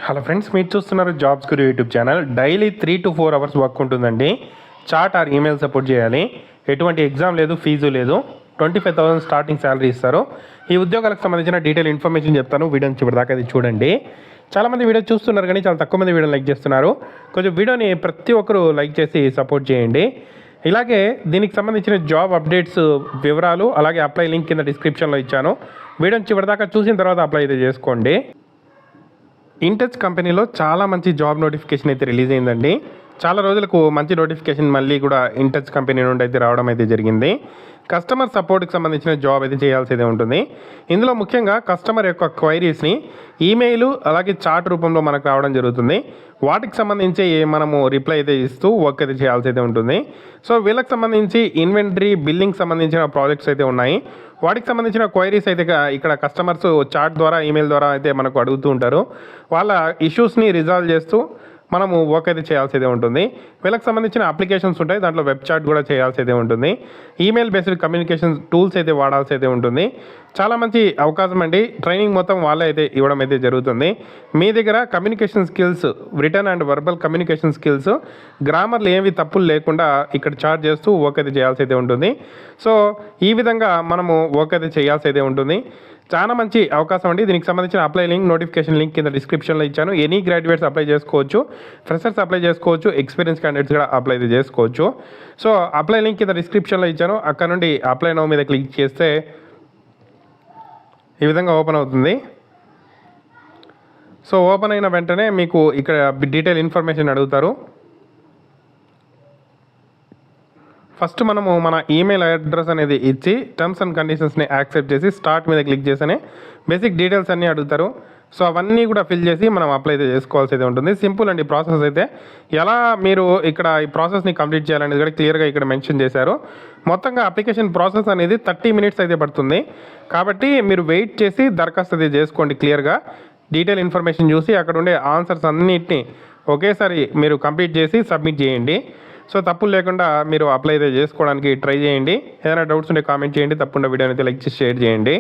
Hello friends, మీరు చూస్తున్నారు jobs Guru YouTube channel. Daily 3 to 4 hours work ఉంటుందండి. Chat are email support చేయాలి. ఎటువంటి ఎగ్జామ్ లేదు, ఫీజు లేదు. 25,000 స్టార్టింగ్ శాలరీ ఇస్తారు. ఈ ఉద్యోగాలకు సంబంధించిన డీటెయిల్ ఇన్ఫర్మేషన్ చెప్తాను. వీడియోని చివరిదాకా అది చూడండి. చాలామంది వీడియో చూస్తున్నారు కానీ చాలా తక్కువ మంది వీడియో లైక్ చేస్తున్నారు. కొంచెం వీడియోని ప్రతి ఒక్కరు లైక్ చేసి సపోర్ట్ చేయండి. ఇలాగే దీనికి సంబంధించిన జాబ్ అప్డేట్స్ వివరాలు అలాగే అప్లై లింక్ కింద డిస్క్రిప్షన్లో ఇచ్చాను. వీడియోని చివరిదాకా చూసిన తర్వాత అప్లై అయితే చేసుకోండి. ఇంటచ్ కంపెనీలో చాలా మంచి జాబ్ నోటిఫికేషన్ అయితే రిలీజ్ అయిందండి. చాలా రోజులకు మంచి నోటిఫికేషన్ మళ్ళీ కూడా ఇంటచ్ కంపెనీ నుండి అయితే రావడం అయితే జరిగింది. కస్టమర్ సపోర్ట్కి సంబంధించిన జాబ్ అయితే చేయాల్సి ఉంటుంది. ఇందులో ముఖ్యంగా కస్టమర్ యొక్క క్వైరీస్ని ఈమెయిల్ అలాగే చాట్ రూపంలో మనకు రావడం జరుగుతుంది. వాటికి సంబంధించి మనము రిప్లై అయితే ఇస్తూ వర్క్ అయితే చేయాల్సి అయితే ఉంటుంది. సో వీళ్ళకి సంబంధించి ఇన్వెంటరీ బిల్లింగ్ సంబంధించిన ప్రాజెక్ట్స్ అయితే ఉన్నాయి. వాటికి సంబంధించిన క్వైరీస్ అయితే ఇక్కడ కస్టమర్స్ చాట్ ద్వారా ఈమెయిల్ ద్వారా అయితే మనకు అడుగుతూ ఉంటారు. వాళ్ళ ఇష్యూస్ని రిజాల్వ్ చేస్తూ మనము వర్క్ అయితే చేయాల్సి అయితే ఉంటుంది. వీళ్ళకి సంబంధించిన అప్లికేషన్స్ ఉంటాయి, దాంట్లో వెబ్ చాట్ కూడా చేయాల్సి అయితే ఉంటుంది. ఈమెయిల్ బేస్డ్ కమ్యూనికేషన్ టూల్స్ అయితే వాడాల్సి అయితే ఉంటుంది. చాలా మంచి అవకాశం అండి. ట్రైనింగ్ మొత్తం వాళ్ళే అయితే ఇవ్వడం అయితే జరుగుతుంది. మీ దగ్గర communication skills, written and verbal communication skills, గ్రామర్లు ఏవి తప్పులు లేకుండా ఇక్కడ చార్జ్ చేస్తూ వర్క్ అయితే చేయాల్సి అయితే ఉంటుంది. సో ఈ విధంగా మనము వర్క్ అయితే చేయాల్సి అయితే ఉంటుంది. చాలా మంచి అవకాశం అండి. దీనికి సంబంధించిన అప్లై లింక్, నోటిఫికేషన్ లింక్ కింద డిస్క్రిప్షన్లో ఇచ్చాను. ఎనీ గ్రాడ్యుయేట్స్ అప్లై చేసుకోవచ్చు, ఫ్రెషర్స్ అప్లై చేసుకోవచ్చు, ఎక్స్పీరియన్స్ క్యాండిడేట్స్ కూడా అప్లై చేసుకోవచ్చు. సో అప్లై లింక్ కింద డిస్క్రిప్షన్లో ఇచ్చాను. అక్కడ నుండి అప్లై నౌ మీద క్లిక్ చేస్తే ఈ విధంగా ఓపెన్ అవుతుంది. సో ఓపెన్ అయిన వెంటనే మీకు ఇక్కడ డీటెయిల్ ఇన్ఫర్మేషన్ అడుగుతారు. ఫస్ట్ మనము మన ఈమెయిల్ అడ్రస్ అనేది ఇచ్చి టర్మ్స్ అండ్ కండిషన్స్ని యాక్సెప్ట్ చేసి స్టార్ట్ మీద క్లిక్ చేస్తేనే బేసిక్ డీటెయిల్స్ అన్నీ అడుగుతారు. సో అవన్నీ కూడా ఫిల్ చేసి మనం అప్లై అయితే చేసుకోవాల్సి అయితే ఉంటుంది. సింపుల్ అండి ప్రాసెస్ అయితే. ఎలా మీరు ఇక్కడ ఈ ప్రాసెస్ని కంప్లీట్ చేయాలనేది కూడా క్లియర్గా ఇక్కడ మెన్షన్ చేశారు. మొత్తంగా అప్లికేషన్ ప్రాసెస్ అనేది 30 minutes అయితే పడుతుంది. కాబట్టి మీరు వెయిట్ చేసి దరఖాస్తు అయితే చేసుకోండి. క్లియర్గా డీటెయిల్ ఇన్ఫర్మేషన్ చూసి అక్కడ ఉండే ఆన్సర్స్ అన్నిటిని ఒకేసారి మీరు కంప్లీట్ చేసి సబ్మిట్ చేయండి. సో తప్పులు లేకుండా మీరు అప్లై అయితే చేసుకోవడానికి ట్రై చేయండి. ఏదైనా డౌట్స్ ఉంటే కామెంట్ చేయండి. తప్పకుండా వీడియోని అయితే లైక్ చేసి షేర్ చేయండి.